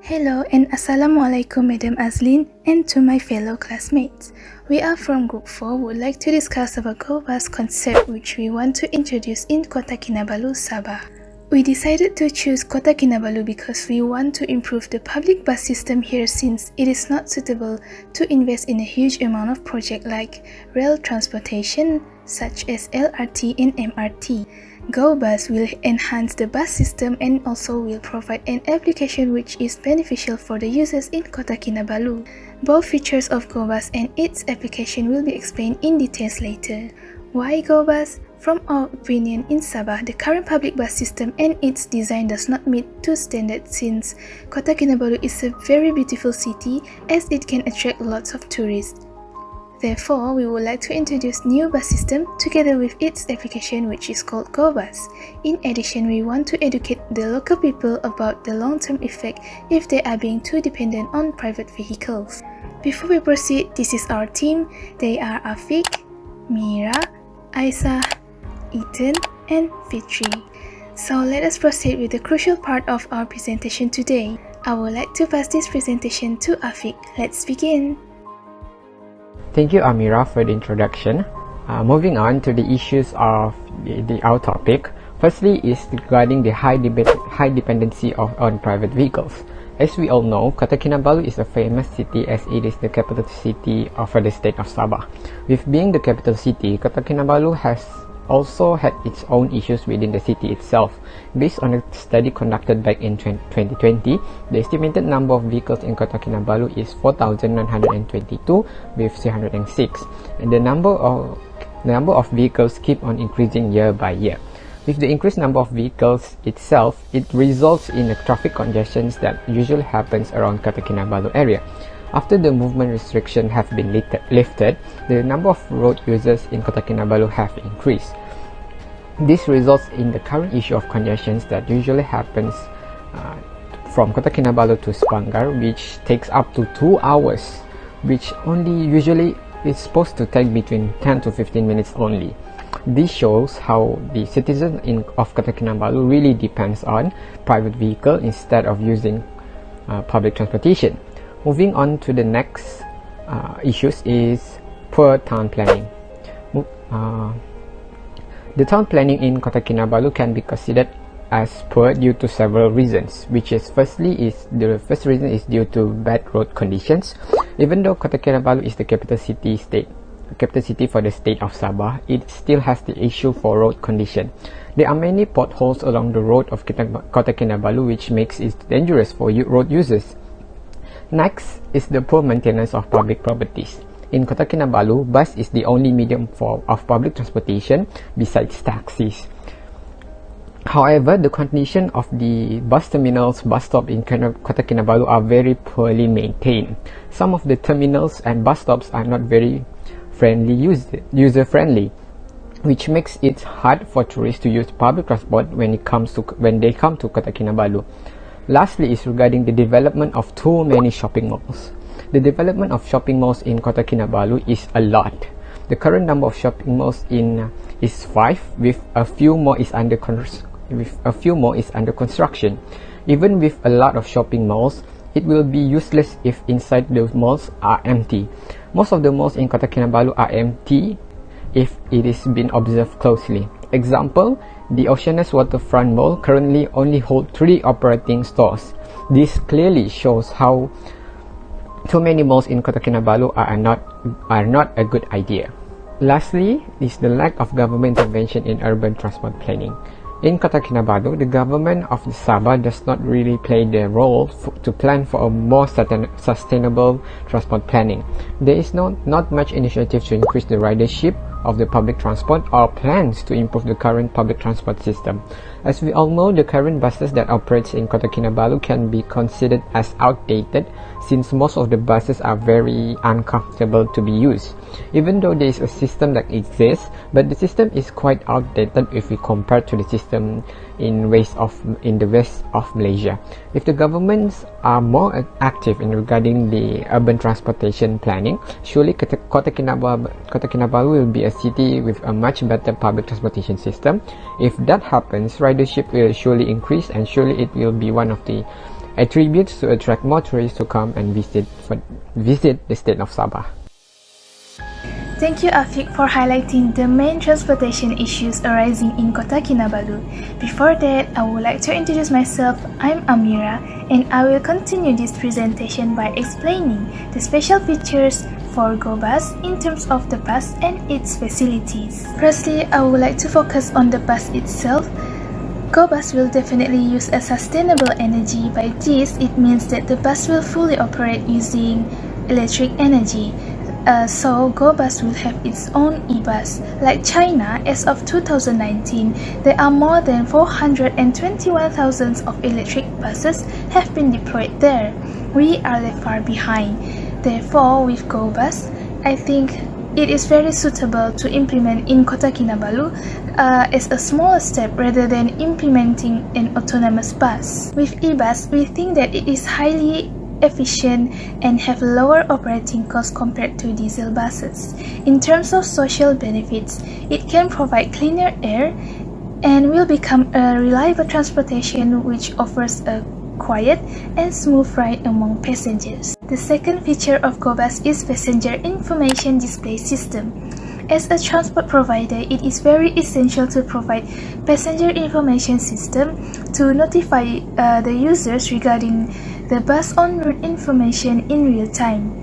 Hello and Assalamualaikum Madam Azlin and to my fellow classmates. We are from Group 4 would like to discuss about Gobuz concept which we want to introduce in Kota Kinabalu, Sabah. We decided to choose Kota Kinabalu because we want to improve the public bus system here since it is not suitable to invest in a huge amount of projects like rail transportation such as LRT and MRT. Gobuz will enhance the bus system and also will provide an application which is beneficial for the users in Kota Kinabalu. Both features of Gobuz and its application will be explained in details later. Why Gobuz? From our opinion, in Sabah, the current public bus system and its design does not meet to standards since Kota Kinabalu is a very beautiful city as it can attract lots of tourists. Therefore, we would like to introduce new bus system together with its application which is called Gobuz. In addition, we want to educate the local people about the long-term effect if they are being too dependent on private vehicles. Before we proceed, this is our team. They are Afiq, Mira, Aisyah, Ethan, and Fitri. So let us proceed with the crucial part of our presentation today. I would like to pass this presentation to Afiq. Let's begin. Thank you, Amira, for the introduction. Moving on to the issues of our topic. Firstly is regarding the high dependency on private vehicles. As we all know, Kota Kinabalu is a famous city as it is the capital city of the state of Sabah. With being the capital city, Kota Kinabalu has also had its own issues within the city itself. Based on a study conducted back in 2020, the estimated number of vehicles in Kota Kinabalu is 4,922 with 306, and the number of vehicles keep on increasing year by year. With the increased number of vehicles itself, it results in a traffic congestions that usually happens around Kota Kinabalu area. After the movement restriction have been lifted, the number of road users in Kota Kinabalu have increased. This results in the current issue of congestions that usually happens from Kota Kinabalu to Spangar, which takes up to 2 hours, which only usually is supposed to take between 10 to 15 minutes only. This shows how the citizens of Kota Kinabalu really depends on private vehicle instead of using public transportation. Moving on to the next issues is poor town planning. The town planning in Kota Kinabalu can be considered as poor due to several reasons, which is the first reason is due to bad road conditions. Even though Kota Kinabalu is the capital city for the state of Sabah, it still has the issue for road condition. There are many potholes along the road of Kota Kinabalu, which makes it dangerous for road users. Next is the poor maintenance of public properties. In Kota Kinabalu, bus is the only medium of public transportation besides taxis. However, the condition of the bus terminals, bus stop in Kota Kinabalu are very poorly maintained. Some of the terminals and bus stops are not very user-friendly, which makes it hard for tourists to use public transport when they come to Kota Kinabalu. Lastly is regarding the development of too many shopping malls. The development of shopping malls in Kota Kinabalu is a lot. The current number of shopping malls is 5, with a few more is under construction. Even with a lot of shopping malls, it will be useless if inside those malls are empty. Most of the malls in Kota Kinabalu are empty if it is been observed closely. Example, the Oceanus Waterfront Mall currently only holds 3 operating stores. This clearly shows how too many malls in Kota Kinabalu are not a good idea. Lastly is the lack of government intervention in urban transport planning. In Kota Kinabalu, the government of Sabah does not really play the role to plan for a more sustainable transport planning. There is not much initiative to increase the ridership of the public transport or plans to improve the current public transport system. As we all know, the current buses that operate in Kota Kinabalu can be considered as outdated since most of the buses are very uncomfortable to be used. Even though there is a system that exists, but the system is quite outdated if we compare to the system in the west of Malaysia. If the governments are more active in regarding the urban transportation planning, surely Kota Kinabalu will be a city with a much better public transportation system. If that happens, ridership will surely increase and surely it will be one of the attributes to attract more tourists to come and visit the state of Sabah. Thank you, Afiq, for highlighting the main transportation issues arising in Kota Kinabalu. Before that, I would like to introduce myself. I'm Amira, and I will continue this presentation by explaining the special features for Gobuz in terms of the bus and its facilities. Firstly, I would like to focus on the bus itself. Gobuz will definitely use a sustainable energy. By this, it means that the bus will fully operate using electric energy. So Gobuz will have its own e-bus. Like China, as of 2019, there are more than 421,000 of electric buses have been deployed there. We are left far behind. Therefore, with Gobuz, I think it is very suitable to implement in Kota Kinabalu as a small step rather than implementing an autonomous bus. With e-bus, we think that it is highly efficient and have lower operating costs compared to diesel buses. In terms of social benefits, it can provide cleaner air and will become a reliable transportation which offers a quiet and smooth ride among passengers. The second feature of Gobuz is passenger information display system. As a transport provider, it is very essential to provide passenger information system to notify the users regarding the bus en route information in real time.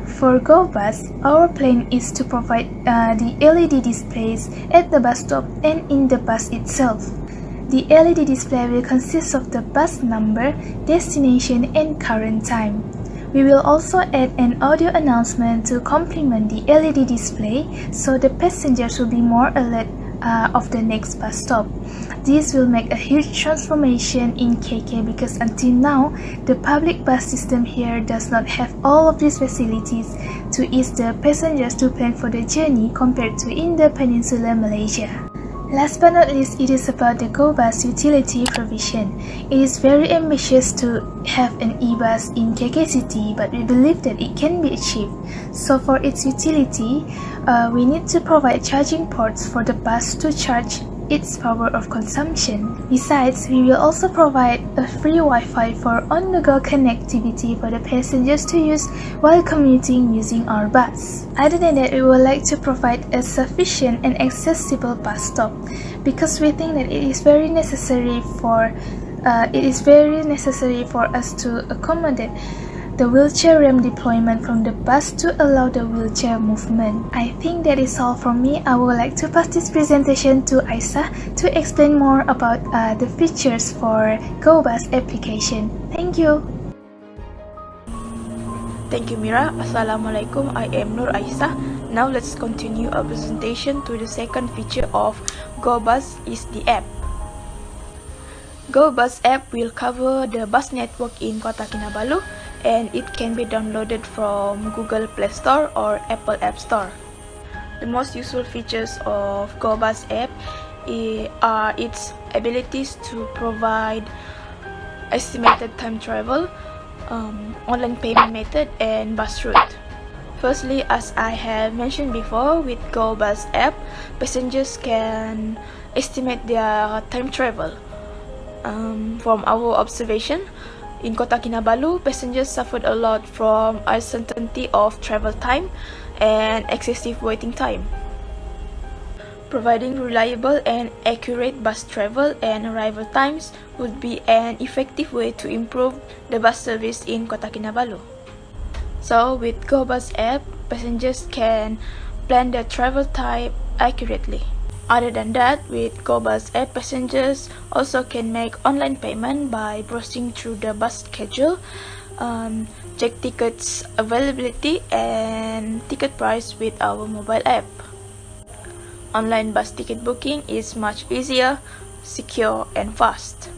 For Gobuz, our plan is to provide the LED displays at the bus stop and in the bus itself. The LED display will consist of the bus number, destination, and current time. We will also add an audio announcement to complement the LED display so the passengers will be more alert of the next bus stop. This will make a huge transformation in KK because until now, the public bus system here does not have all of these facilities to ease the passengers to plan for the journey compared to in the Peninsular Malaysia. Last but not least, it is about the Gobuz utility provision. It is very ambitious to have an e-bus in KK City, but we believe that it can be achieved. So for its utility, we need to provide charging ports for the bus to charge its power of consumption. Besides, we will also provide a free Wi-Fi for on-the-go connectivity for the passengers to use while commuting using our bus. Other than that, we would like to provide a sufficient and accessible bus stop because we think that it is very necessary for us to accommodate the wheelchair ramp deployment from the bus to allow the wheelchair movement. I think that is all from me. I would like to pass this presentation to Aisyah to explain more about the features for Gobuz application. Thank you. Thank you, Mira. Assalamualaikum. I am Nur Aisyah. Now let's continue our presentation to the second feature of Gobuz is the app. Gobuz app will cover the bus network in Kota Kinabalu, and it can be downloaded from Google Play Store or Apple App Store. The most useful features of Gobuz app are its abilities to provide estimated time travel, online payment method, and bus route. Firstly, as I have mentioned before, with Gobuz app, passengers can estimate their time travel. From our observation, in Kota Kinabalu, passengers suffered a lot from uncertainty of travel time and excessive waiting time. Providing reliable and accurate bus travel and arrival times would be an effective way to improve the bus service in Kota Kinabalu. So, with Gobuz app, passengers can plan their travel time accurately. Other than that, with Gobuz app, passengers also can make online payment by browsing through the bus schedule, check tickets availability and ticket price with our mobile app. Online bus ticket booking is much easier, secure and fast.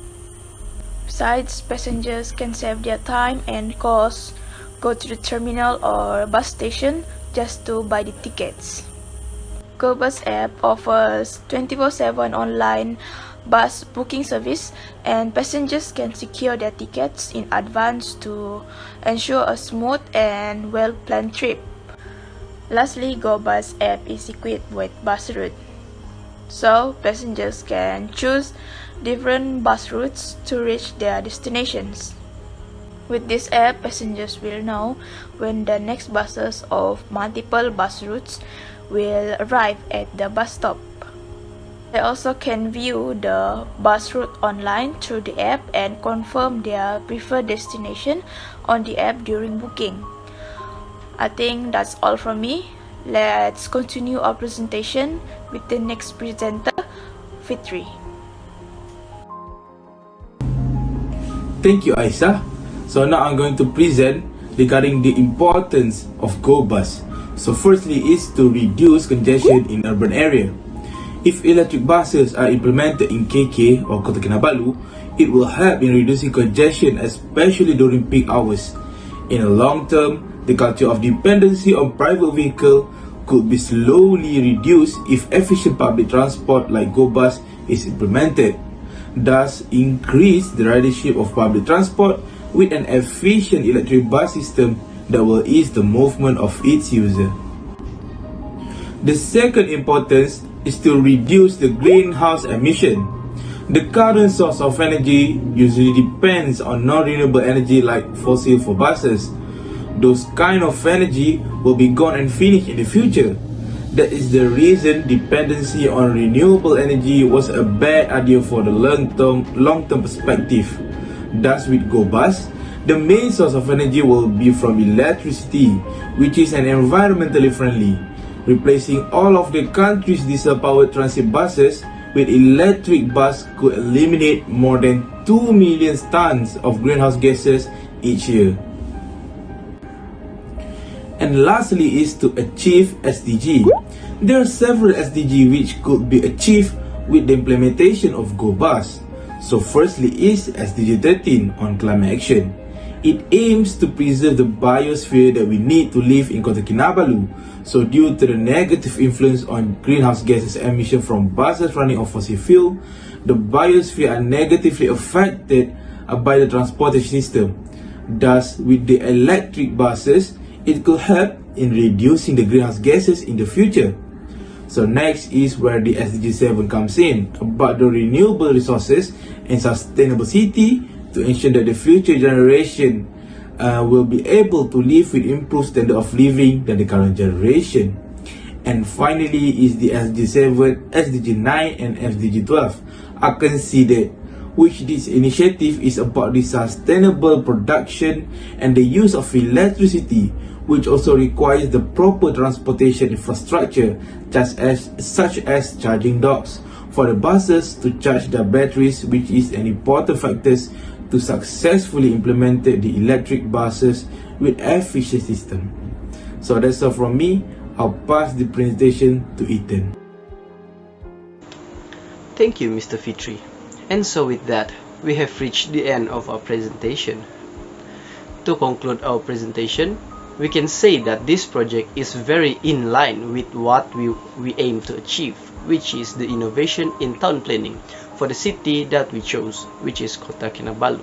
Besides, passengers can save their time and cost, go to the terminal or bus station just to buy the tickets. Gobuz app offers 24/7 online bus booking service, and passengers can secure their tickets in advance to ensure a smooth and well-planned trip. Lastly, Gobuz app is equipped with bus route, so passengers can choose different bus routes to reach their destinations. With this app, passengers will know when the next buses of multiple bus routes will arrive at the bus stop. They also can view the bus route online through the app and confirm their preferred destination on the app during booking. I think that's all from me. Let's continue our presentation with the next presenter, Fitri. Thank you, Aisha. So now I'm going to present regarding the importance of Gobuz. So firstly is to reduce congestion in urban area. If electric buses are implemented in KK or Kota Kinabalu, it will help in reducing congestion, especially during peak hours. In the long term, the culture of dependency on private vehicle could be slowly reduced if efficient public transport like Gobuz is implemented. Thus, increase the ridership of public transport with an efficient electric bus system that will ease the movement of its user. The second importance is to reduce the greenhouse emission. The current source of energy usually depends on non-renewable energy like fossil for buses. Those kind of energy will be gone and finished in the future. That is the reason dependency on renewable energy was a bad idea for the long-term perspective. Thus, with Gobuz, the main source of energy will be from electricity, which is an environmentally friendly. Replacing all of the country's diesel-powered transit buses with electric bus could eliminate more than 2 million tons of greenhouse gases each year. And lastly is to achieve SDG. There are several SDG which could be achieved with the implementation of Gobuz. So firstly is SDG 13 on climate action. It aims to preserve the biosphere that we need to live in Kota Kinabalu. So due to the negative influence on greenhouse gases emission from buses running on fossil fuel, the biosphere are negatively affected by the transportation system. Thus, with the electric buses, it could help in reducing the greenhouse gases in the future. So next is where the SDG 7 comes in, about the renewable resources and sustainable city to ensure that the future generation will be able to live with improved standard of living than the current generation. And finally is the SDG 7, SDG 9 and SDG 12 are considered, which this initiative is about the sustainable production and the use of electricity, which also requires the proper transportation infrastructure such as charging docks for the buses to charge their batteries, which is an important factor to successfully implement the electric buses with efficient system. So that's all from me. I'll pass the presentation to Ethan. Thank you, Mr. Fitri. And so with that, we have reached the end of our presentation. To conclude our presentation, we can say that this project is very in line with what we aim to achieve, which is the innovation in town planning for the city that we chose, which is Kota Kinabalu.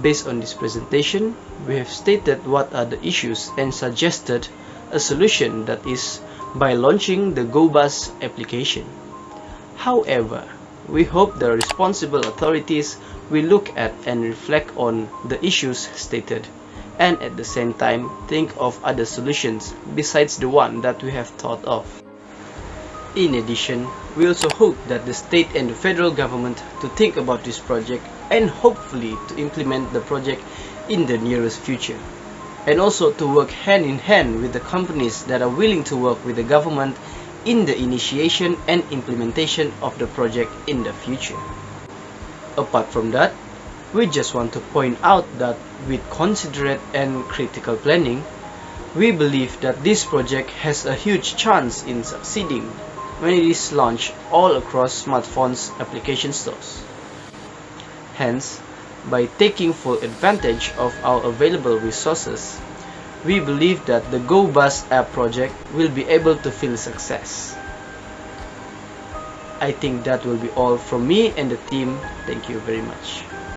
Based on this presentation, we have stated what are the issues and suggested a solution, that is by launching the Gobuz application. However, we hope the responsible authorities will look at and reflect on the issues stated, and at the same time think of other solutions besides the one that we have thought of. In addition, we also hope that the state and the federal government to think about this project and hopefully to implement the project in the nearest future, and also to work hand in hand with the companies that are willing to work with the government in the initiation and implementation of the project in the future. Apart from that, we just want to point out that with considerate and critical planning, we believe that this project has a huge chance in succeeding when it is launched all across smartphones application stores. Hence, by taking full advantage of our available resources, we believe that the Gobuz app project will be able to feel success. I think that will be all from me and the team. Thank you very much.